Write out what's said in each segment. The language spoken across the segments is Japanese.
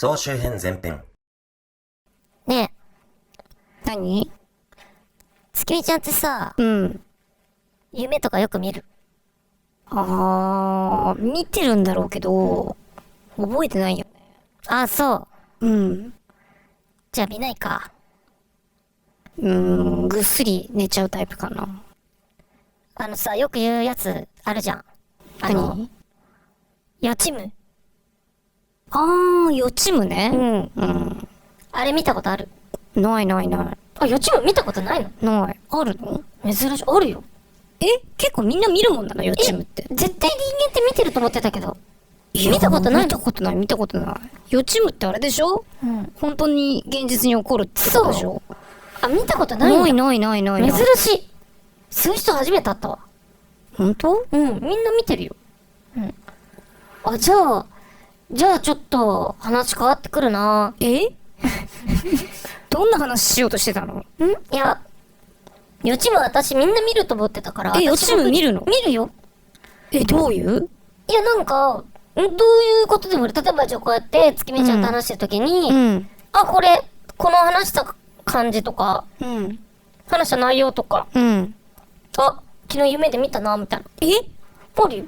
総集編前編。ね何？え、月見ちゃんってさ、うん。夢とかよく見る？見てるんだろうけど、覚えてないよね。あ、そう。うん。じゃあ見ないか。ぐっすり寝ちゃうタイプかな。よく言うやつあるじゃん。何？予知夢。予知夢ね。あれ見たことある？ないないなあ、予知夢見たことないの？い。ない。あるの？珍しい。あるよ。結構みんな見るもんなの、予知夢って。絶対人間って見てると思ってたけど。いや見たことないの？見たことない、見たことない。予知夢ってあれでしょ？うん。本当に現実に起こるってことでしょ？あ、見たことないんだ。ないないないないない。珍しい。そういう人初めて会ったわ。本当？うん、みんな見てるよ。あ、じゃあちょっと話変わってくるな。どんな話しようとしてたの？いや、予知夢私みんな見ると思ってたから。予知夢見るの？見るよ。どういう？いや、なんか、どういうことでも、例えばじゃあこうやって月見ちゃんと話してるときに、あ、この話した感じとか、話した内容とか、あ、昨日夢で見たな、みたいな。あるよ。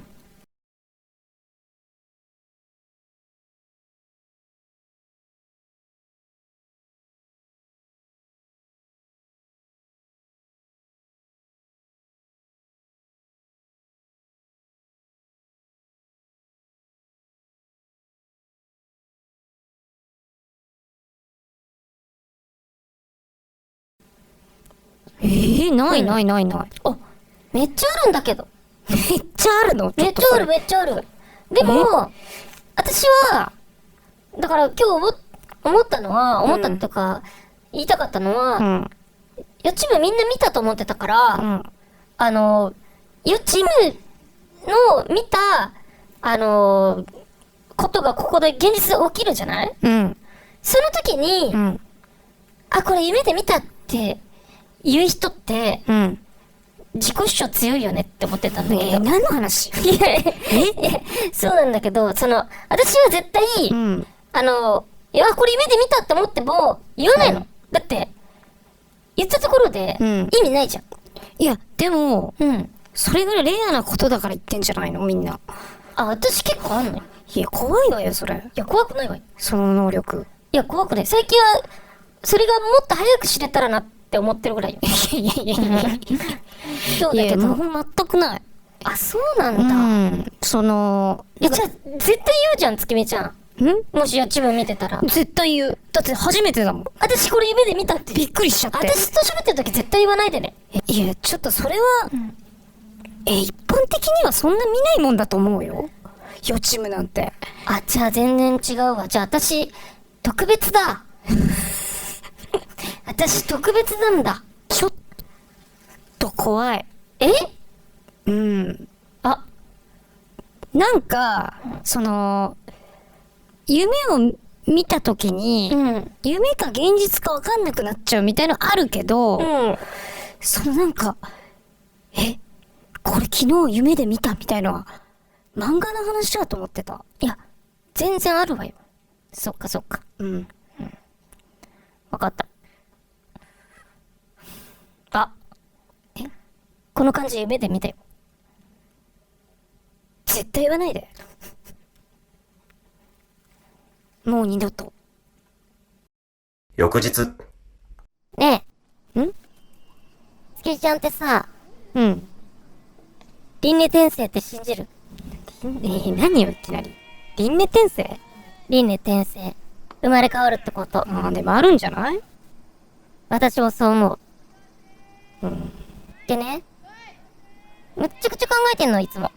ないないないない。あ、めっちゃあるんだけど。めっちゃあるの？めっちゃある、めっちゃある。でも、私は、だから今日思ったっていうか、言いたかったのは、予知夢みんな見たと思ってたから、予知夢の見た、ことがここで現実で起きるじゃない？その時に、あ、これ夢で見たって言う人って、自己主張強いよねって思ってたんだけど。何の話？いや、そうなんだけど、私は絶対、いや、これ夢で見たって思っても、言わないの。だって、言ったところで、意味ないじゃん。いや、でも、それぐらいレアなことだから言ってんじゃないの、みんな。あ、私結構あんのよ。いや、怖いわよ、それ。いや、怖くないわよ。その能力。いや、怖くない。最近は、それがもっと早く知れたらなって思ってるぐらいよ。いやいやいやそうだけど。もう全くない。あ、そうなんだ。いや、じゃあ、絶対言うじゃん、月見ちゃん。もし予知夢見てたら。絶対言う。だって初めてだもん。私これ夢で見たって。びっくりしちゃって。私と喋ってる時絶対言わないでね。いや、ちょっとそれは、一般的にはそんな見ないもんだと思うよ。予知夢なんて。あ、じゃあ全然違うわ。じゃあ私、特別だ。私特別なんだ。ちょっと怖い。あ、なんか、夢を見たときに、夢か現実かわかんなくなっちゃうみたいのあるけど、なんか、これ昨日夢で見たみたいのは、漫画の話だと思ってた。いや、全然あるわよ。そっかそっか。わかった。あ、この感じ夢で見たよ。絶対言わないで。もう二度と。翌日。ねえ。月見ちゃんってさ、輪廻転生って信じる？何よいきなり。輪廻転生？輪廻転生。生まれ変わるってこと。でもあるんじゃない？私もそう思う。でね、むっちゃくちゃ考えてんの、いつも。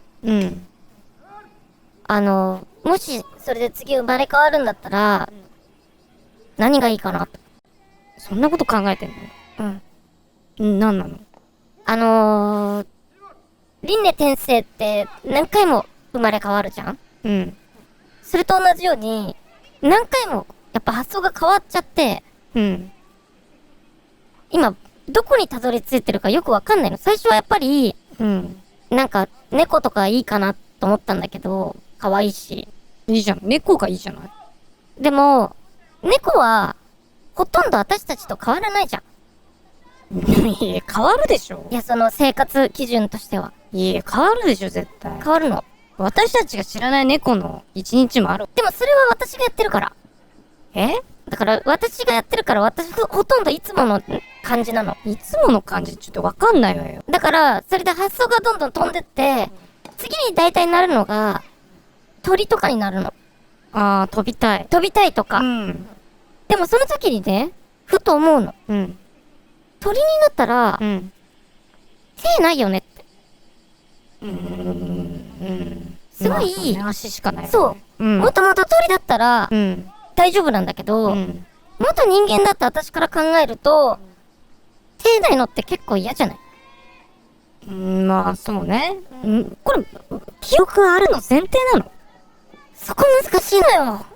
もし、それで次生まれ変わるんだったら、何がいいかなと。そんなこと考えてんの？何なの？輪廻転生って何回も生まれ変わるじゃん？それと同じように、何回もやっぱ発想が変わっちゃって、今、どこにたどり着いてるかよくわかんないの。最初はやっぱり、なんか、猫とかいいかなと思ったんだけど、可愛いし。いいじゃん。猫がいいじゃない。でも、猫は、ほとんど私たちと変わらないじゃん。いや、変わるでしょ。いや、その生活基準としては。いや、変わるでしょ、絶対。変わるの。私たちが知らない猫の一日もある。でもそれは私がやってるから。え？だから私がやってるから私ほとんどいつもの感じなの。いつもの感じちょっとわかんないわよ。だから、それで発想がどんどん飛んでって、次に大体なるのが、鳥とかになるの。ああ、飛びたい。飛びたいとか。ん。でもその時にね、ふと思うの。うん。鳥になったら、うん。手ないよねって。すごまあい、足しかないわね。そう。もともと鳥だったら、うん。大丈夫なんだけど、うん。元人間だった私から考えると、手ないのって結構嫌じゃない？まあ、そうね。これ、記憶があるの前提なの？そこ難しいのよ。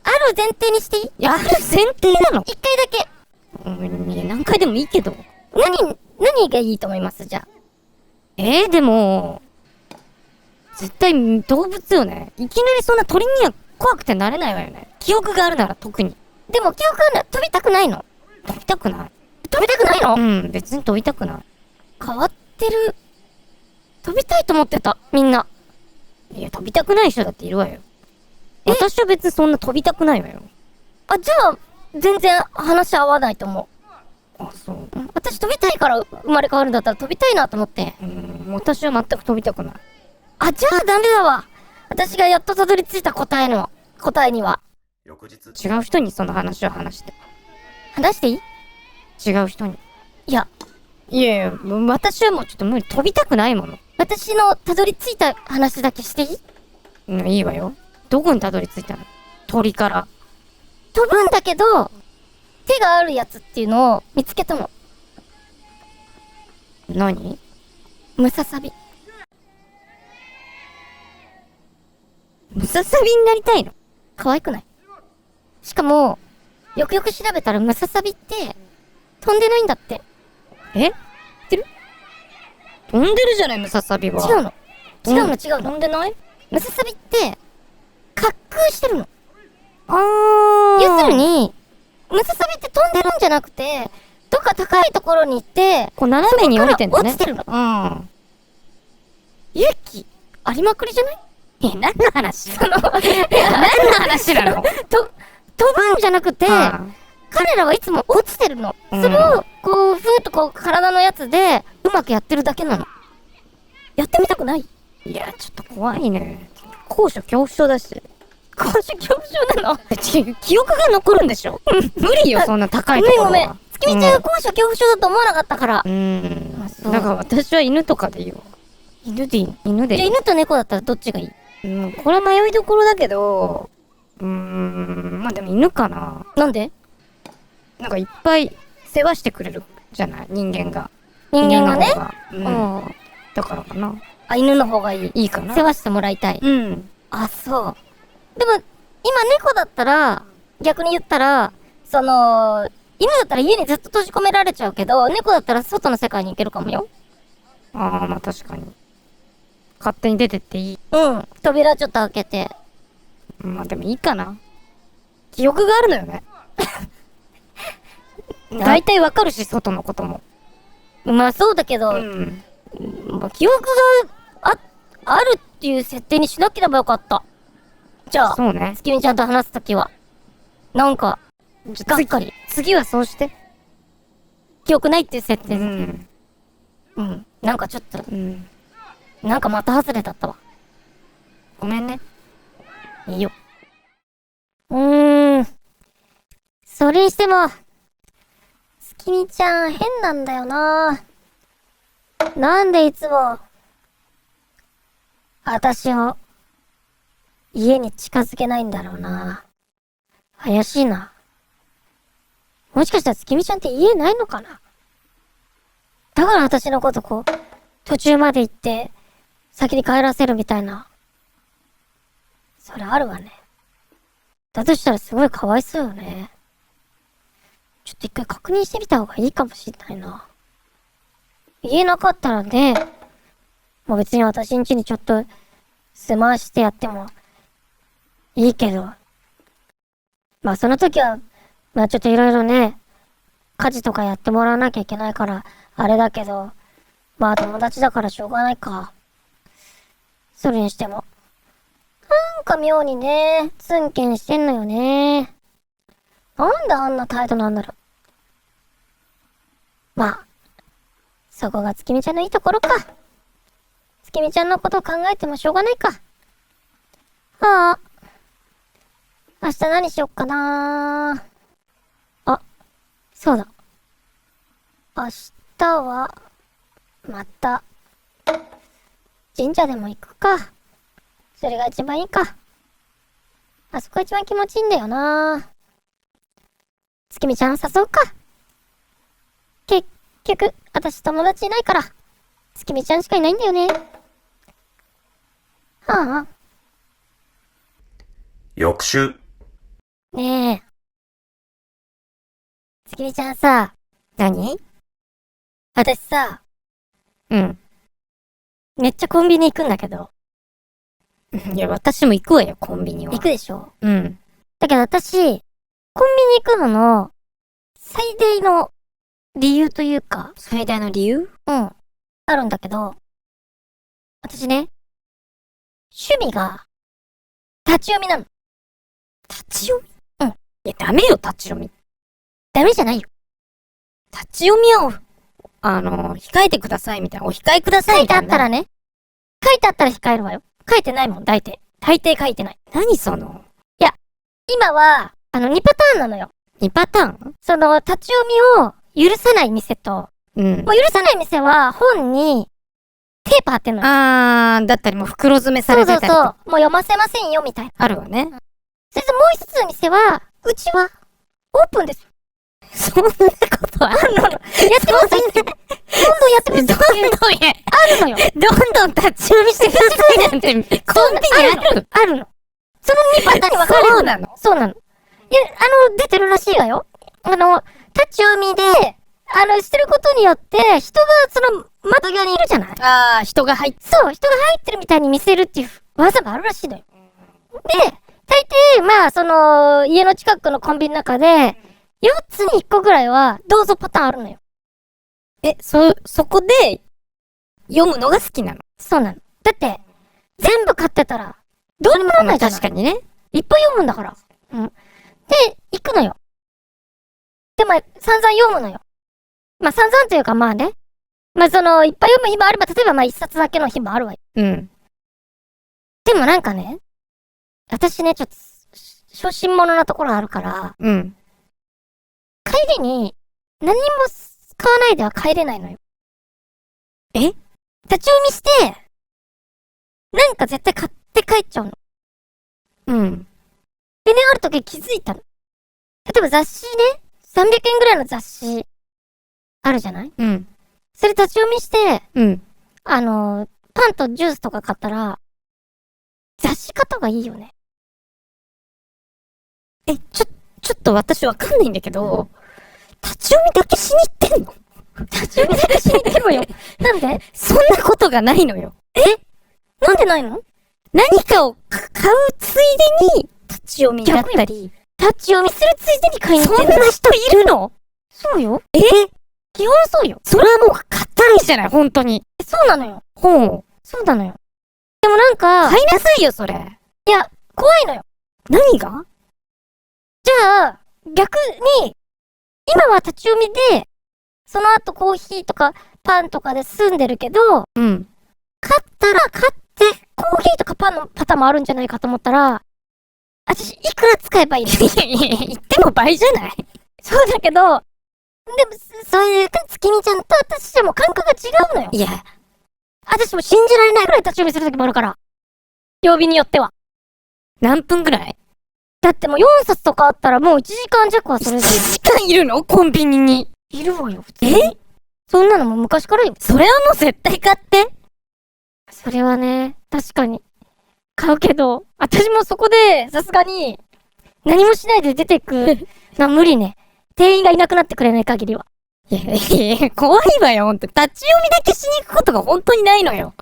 ある前提にしていい？いや、ある前提なの？一回だけ。いや、何回でもいいけど。何がいいと思いますじゃあ。でも、絶対動物よね。いきなりそんな鳥には怖くてなれないわよね。記憶があるなら特に。でも記憶は飛びたくないの？飛びたくない。飛びたくないの？別に飛びたくない。変わってる。飛びたいと思ってた、みんな。いや、飛びたくない人だっているわよ。私は別にそんな飛びたくないわよ。あ、じゃあ、全然話合わないと思う。あ、そう。私飛びたいから生まれ変わるんだったら飛びたいなと思って。私は全く飛びたくない。あ、じゃあダメだわ。私がやっとたどり着いた答えには。違う人にその話を話して。話していい？違う人に。いや、私はもうちょっと無理。飛びたくないもの。私のたどり着いた話だけしていい？いいわよ。どこにたどり着いたの？鳥から。飛ぶんだけど、手があるやつっていうのを見つけたの。何？ムササビ。ムササビになりたいの？可愛くない？しかも、よくよく調べたらムササビって飛んでないんだって。知ってる？飛んでるじゃない、ムササビは。違うの。飛んでない？ムササビって、滑空してるの。要要するに、ムササビって飛んでるんじゃなくて、どっか高いところに行って、こう斜めに降りてんだね。落ちてるの。勇気ありまくりじゃない？何の話？何の話なの？飛ぶんじゃなくて、彼らはいつも落ちてるの。それを、こう、ふーっとこう、体のやつで、うまくやってるだけなの。やってみたくない？いや、ちょっと怖いね。高所恐怖症だし。高所恐怖症なの？記憶が残るんでしょ？無理よ、そんな高いところは。ごめん。月見ちゃんが高所恐怖症だと思わなかったから。だから私は犬とかでいいよ。犬でいいの？犬でいい。じゃあ犬と猫だったらどっちがいい？これは迷いどころだけど、まあでも犬かな。なんで？なんかいっぱい世話してくれるじゃない、人間が。人間がね。だからかな。あ、犬の方がいい。いいかな。世話してもらいたい。あ、そう。でも、今猫だったら、逆に言ったら、犬だったら家にずっと閉じ込められちゃうけど、猫だったら外の世界に行けるかもよ。まあ確かに。勝手に出てっていい？扉ちょっと開けて。まあでもいいかな。記憶があるのよね。大体わかるし、外のことも。まあそうだけど、記憶があるっていう設定にしなければよかった。じゃあ、そうね。月見ちゃんと話すときは。なんか、がっかり。次はそうして。記憶ないっていう設定。なんかちょっと、なんか的外れだったわ。ごめんね。いいよ。それにしても、月見ちゃん変なんだよな。なんでいつも、私を、家に近づけないんだろうな。怪しいな。もしかしたら月見ちゃんって家ないのかな？だから私のことこう、途中まで行って、先に帰らせるみたいな。それあるわね。だとしたらすごいかわいそうよね。ちょっと一回確認してみた方がいいかもしれないな。言えなかったらね、もう別に私ん家にちょっと住まわしてやってもいいけど、まあその時は、まあちょっといろいろね、家事とかやってもらわなきゃいけないから、あれだけど、まあ友達だからしょうがないか。それにしても。なんか妙にね、ツンケンしてんのよね。なんであんな態度なんだろう。まあ、そこが月見ちゃんのいいところか。月見ちゃんのことを考えてもしょうがないか。ああ。明日何しよっかな。あ、そうだ。明日は、また、神社でも行くか。それが一番いいか。あそこ一番気持ちいいんだよな。月見ちゃん誘うか。結局、私友達いないから、月見ちゃんしかいないんだよね。はあ。翌週。ねえ。月見ちゃんさ、何？私さ、うん。めっちゃコンビニ行くんだけど。いや、私も行くわよ、コンビニは。行くでしょ？うん。だけど私、コンビニ行くのの、最大の理由というか、最大の理由？うん。あるんだけど、私ね、趣味が、立ち読みなの。立ち読み？うん。いや、ダメよ、立ち読み。ダメじゃないよ。立ち読みは、控えてくださいみたいな。お控えください書いてみたいな。あったらね。書いてあったら控えるわよ。書いてないもん、大抵。大抵書いてない。何その？今は、2パターンなのよ。 2 パターン？その、立ち読みを許さない店と、うん。もう許さない店は、本に、テープ貼ってんのよ。だったりもう袋詰めさそうそうそう。れてたりともう読ませませんよ、みたいな。あるわね。それともう一つの店は、うちは、オープンです。そんなことあるの？やってますよ。どんどんやってますよ。あるのよ。どんどん立ち読みしてくださいなんて、コンビニある？あるの。その2パターンに分かれる。そうなの？そうなの。いや、出てるらしいわよ。立ち読みで、してることによって、人がその窓際にいるじゃない？人が入って。そう、人が入ってるみたいに見せるっていう技があるらしいのよ。で、大抵、まあ、その、家の近くのコンビニの中で、4つに1個ぐらいは、どうぞパターンあるのよ。そこで、読むのが好きなの？そうなの。だって、全部買ってたら、どうにもならないじゃない。確かにね。いっぱい読むんだから。うん。で、行くのよ。で、まあ、散々読むのよ。まあ、散々というか、まあね。まあ、その、いっぱい読む日もあれば、例えばまあ、一冊だけの日もあるわよ。うん。でもなんかね、私ね、ちょっと、初心者なところあるから、うん。帰りに、何も買わないでは帰れないのよ。え？立ち読みして、なんか絶対買って帰っちゃうの。うん。でね、ある時気づいたの。例えば雑誌ね、300円ぐらいの雑誌、あるじゃない？うん。それ立ち読みして、うん。パンとジュースとか買ったら、雑誌買った方がいいよね。ちょっと私わかんないんだけど、立ち読みだけしに行ってんの？立ち読みだけしに行ってるわよ。なんで？そんなことがないのよ。なんでないの？何かを買うついでに、立ち読みだったり。立ち読みするついでに買いに行ってそんな人いるの？そうよ。基本そうよ。それはもう買ったらいいじゃない、本当に。そうなのよ。そうなのよ。でもなんか、買いなさいよ、それ。いや、怖いのよ。何が？じゃあ、逆に、今は立ち読みで、その後コーヒーとかパンとかで済んでるけど、うん。買ってコーヒーとかパンのパターンもあるんじゃないかと思ったら、私、いくら使えばいいの？言っても倍じゃない？そうだけど、でも、そういう月見ちゃんと私でも感覚が違うのよ。いや、私も信じられないぐらい立ち読みする時もあるから。曜日によっては。何分ぐらい？だってもう4冊とかあったらもう1時間弱はそれ1で。時間いるの？コンビニに。いるわよ、普通に。そんなのもう昔からよ。それはもう絶対買って。それはね、確かに。買うけど、私もそこで、さすがに、何もしないで出てく無理ね。店員がいなくなってくれない限りは。いや、怖いわよ、ほんと。立ち読みだけしに行くことが本当にないのよ。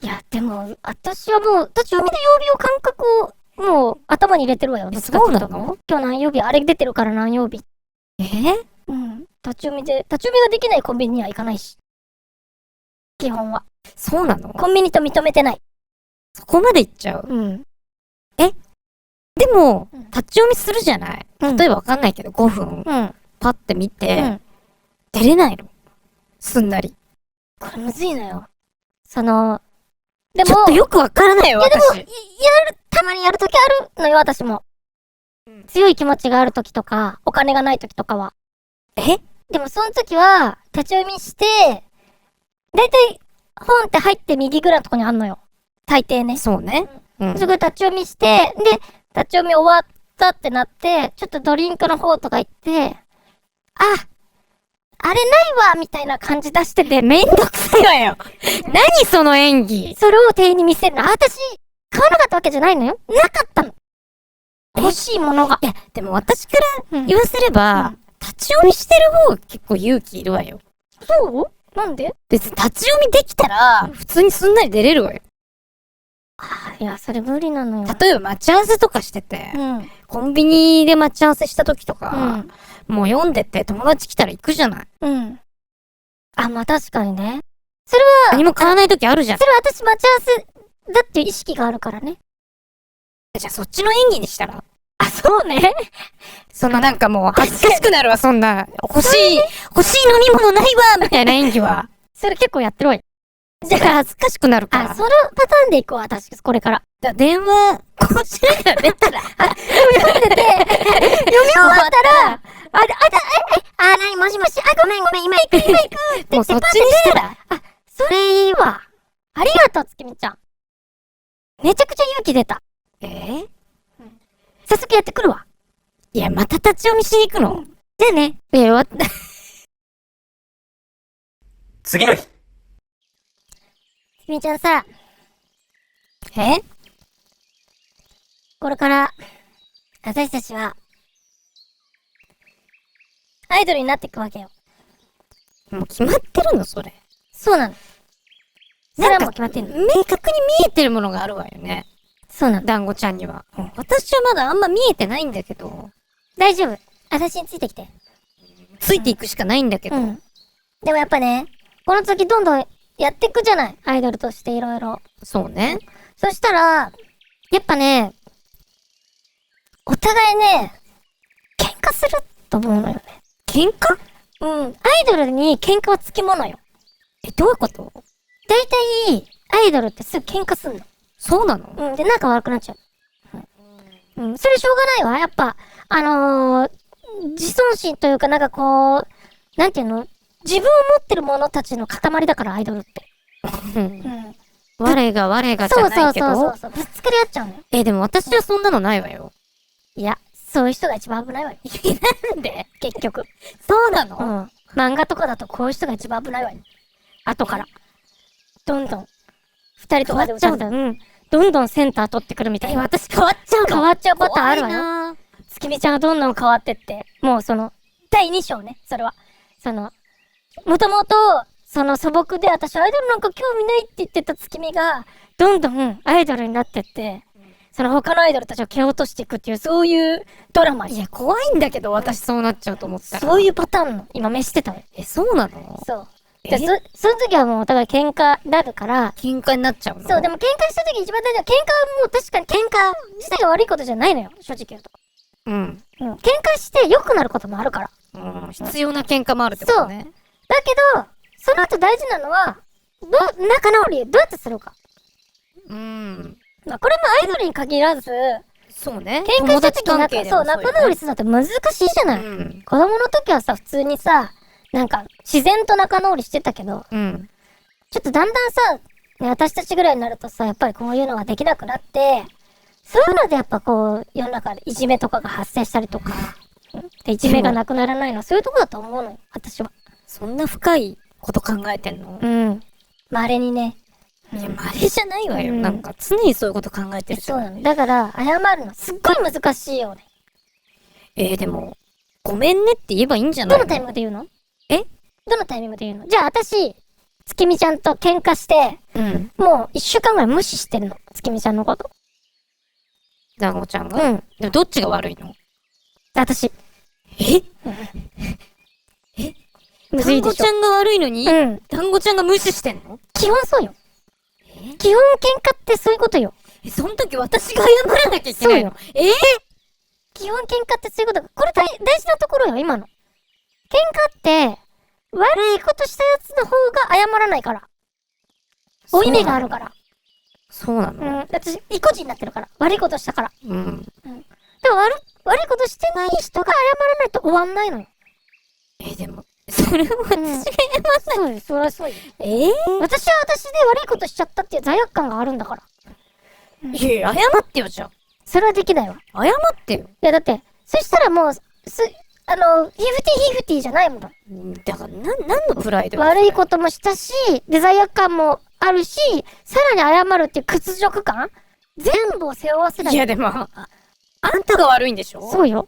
いや、でも、私はもう、立ち読みで曜日を感覚をもう頭に入れてるわよ。そうなの？今日何曜日、あれ出てるから何曜日。うん。立ち読みができないコンビニには行かないし。基本は。そうなの？コンビニと認めてない。そこまで行っちゃう？うん。でも、立ち読みするじゃない？例えばわかんないけど、5分、パッて見て、出れないの？すんなり。これむずいのよ。でも、ちょっとよくわからないよ、私。でも、たまにやるときあるのよ、私も。強い気持ちがあるときとか、お金がないときとかは。でもその時は、立ち読みして、だいたい本って入って右ぐらいのとこにあんのよ。大抵ね。そうね。そこで立ち読みして、で、立ち読み終わったってなって、ちょっとドリンクの方とか行って、あれないわみたいな感じ出してて、めんどくさいわよ。何その演技。それを店員に見せるの。私、買わなかったわけじゃないのよ。なかったの。欲しいものが。いや、でも私から言わせれば、立ち読みしてる方が結構勇気いるわよ。そう？なんで？別に立ち読みできたら、普通にすんなり出れるわよ。いや、それ無理なのよ。例えば待ち合わせとかしてて、コンビニで待ち合わせした時とか、もう読んでて友達来たら行くじゃない。まあ確かにね。それは、何も買わない時あるじゃん。それは私待ち合わせだっていう意識があるからね。じゃあそっちの演技にしたら？そうね。そんななんかもう恥ずかしくなるわ、そんな。欲しい飲み物ないわみたいな演技は。それ結構やってるわよ。じゃあ恥ずかしくなるから。そのパターンでいこう、私、これから。電話、こうしながら出たら。読んでて、読み終わったら、もしもし、ごめん、今行くってもうそっちにしたら。それいいわ。ありがとう、月見ちゃん。めちゃくちゃ勇気出た。早速やってくるわ。いや、また立ち読みしに行くの？じゃあね。次の日。月見ちゃんさ。これから、私たちは、アイドルになっていくわけよ。もう決まってるの、それ。そうなの。それはもう決まってんの。明確に見えてるものがあるわよね。そうなの。団子ちゃんには。私はまだあんま見えてないんだけど。大丈夫。私についてきて。ついていくしかないんだけど。でもやっぱね、この先どんどんやっていくじゃない。アイドルとしていろいろ。そうね。そしたら、やっぱね、お互いね、喧嘩すると思うのよね。喧嘩？アイドルに喧嘩はつきものよ。どういうこと？だいたい、アイドルってすぐ喧嘩すんの。そうなの？で、仲悪くなっちゃう。それしょうがないわ。やっぱ、自尊心というかなんかこう、なんていうの？自分を持ってる者たちの塊だから、アイドルって。我がじゃないけど。そう。ぶつかり合っちゃうのよ。でも私はそんなのないわよ。いや、そういう人が一番危ないわよ。なんで？結局。そうなの？漫画とかだとこういう人が一番危ないわよ。後から。どんどん。二人とかで歌ったら、どんどんセンター取ってくるみたいな。私変わっちゃうの？変わっちゃうパターンあるわよ。月見ちゃんがどんどん変わってって。もう第2章ね、それは。もともと、素朴で私アイドルなんか興味ないって言ってた月見が、どんどんアイドルになってって、他のアイドルたちを蹴落としていくっていう、そういうドラマ。いや、怖いんだけど、私そうなっちゃうと思ったら。そういうパターンの、今召してたわよ。そうなの？そう。その時はもうお互い喧嘩になるから。喧嘩になっちゃうの？そう、でも喧嘩した時一番大事な喧嘩はもう確かに喧嘩自体が悪いことじゃないのよ、正直言うと。喧嘩して良くなることもあるから。必要な喧嘩もあるってことね。だけど、その後大事なのは、仲直りどうやってするか。これもアイドルに限らず、そうね。喧嘩した時に仲直りするのって難しいじゃない。子供の時はさ、普通にさ、なんか、自然と仲直りしてたけど、ちょっとだんだんさ、私たちぐらいになるとさ、やっぱりこういうのができなくなって、そういうのでやっぱこう、世の中でいじめとかが発生したりとか、で、いじめがなくならないのはそういうとこだと思うのよ、私は。そんな深いこと考えてんの？稀にね。いや、稀じゃないわよ。なんか、常にそういうこと考えてる。そうなの。だから、謝るのすっごい難しいよね。でも、ごめんねって言えばいいんじゃないの？どのタイミングで言うの？どのタイミングで言うの？じゃあ私、月見ちゃんと喧嘩して、もう1週間ぐらい無視してるの。月見ちゃんのこと。団子ちゃんが。でもどっちが悪いの？私。団子ちゃんが悪いのに、団子ちゃんが無視してんの？基本そうよ。基本喧嘩ってそういうことよ。その時私が謝らなきゃいけないの？基本喧嘩ってそういうこと。これ大事なところよ、今の。喧嘩って、悪いことしたやつの方が謝らないから。負い目があるから。そうなの？私、意固地になってるから。悪いことしたから。でも悪いことしてない人が謝らないと終わんないのよ。でも、それは私が謝らない。そうよ、そりゃそうよ。私は私で悪いことしちゃったっていう罪悪感があるんだから。いや、謝ってよ、じゃあ。それはできないわ。謝ってよ。いや、だって、そしたらもう、ヒフティじゃないもんだ。だから、何のプライド？悪いこともしたし、で、罪悪感もあるし、さらに謝るっていう屈辱感全部を背負わせない。いや、でも、あんたが悪いんでしょ？そうよ。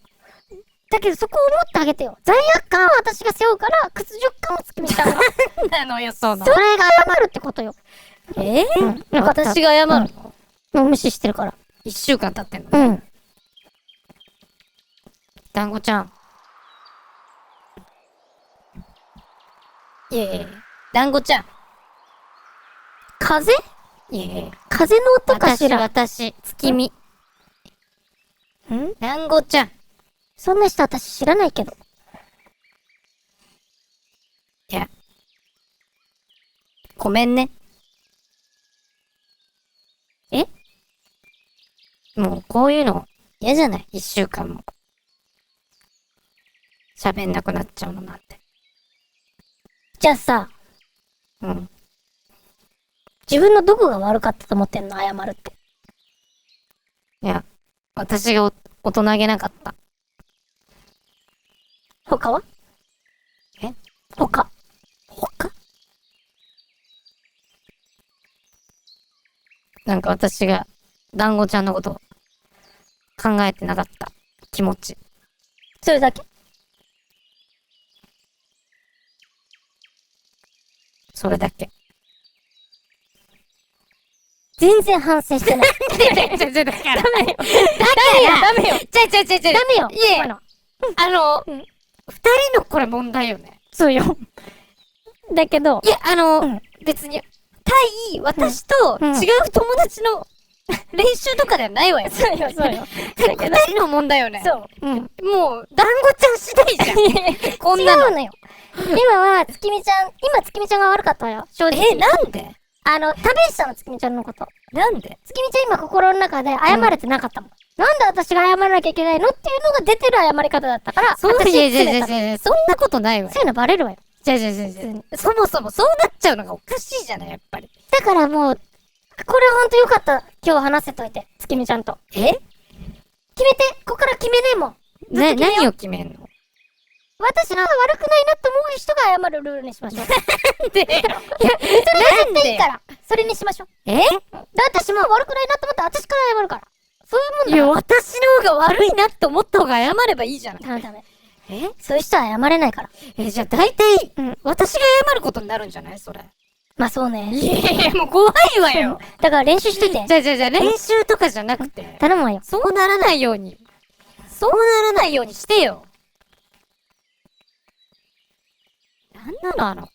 だけどそこを思ってあげてよ。罪悪感は私が背負うから、屈辱感をつきみたいな。なのよ、そうなそれが謝るってことよ。私が謝るの？もう無視してるから。1週間経ってんの？団子ちゃん。団子ちゃん。風？風の音かしら。私、月見。団子ちゃん。そんな人私知らないけど。いや。ごめんね。もうこういうの嫌じゃない？ 1 週間も。喋んなくなっちゃうのなんて。じゃあさ。自分のどこが悪かったと思ってんの？謝るって。いや、私が大人げなかった。他は？他なんか私が団子ちゃんのこと考えてなかった気持ち。それだけ？それだけ。全然反省してない。だから。ダメよ。ダメよ。ダメよ。いえ、二人のこれ問題よね。そうよ。だけど。いや、別に、対私と違う友達の練習とかではないわよ。そうよ。二人の問題よね。そう。もう、団子ちゃん次第じゃん。こんなの。違うのよ。今は、月見ちゃんが悪かったわよ。正直。なんで？試したの、月見ちゃんのこと。なんで？月見ちゃん今心の中で謝れてなかったもん。なんで私が謝らなきゃいけないのっていうのが出てる謝り方だったから、そん私詰めた。そんなことないわよ。そういうのバレるわよ。そもそもそうなっちゃうのがおかしいじゃない、やっぱり。だからもう、これほんとよかった。今日話せといて、月見ちゃんと。決めて、ここから決めねえもん。何を決めんの？私が悪くないなって思う人が謝るルールにしましょう。なんで？いや、それが絶対いいから、それにしましょう。私も悪くないなって思ったら私から謝るから。そういうもんだ。いや、私の方が悪いなって思った方が謝ればいいじゃない。ダメ。そういう人は謝れないから。じゃあ大体、私が謝ることになるんじゃない？それ。まあそうね。いや、もう怖いわよ。だから練習しといて。じゃあ練習とかじゃなくて。頼むわよ。そうならないようにしてよ。なんなのあの子。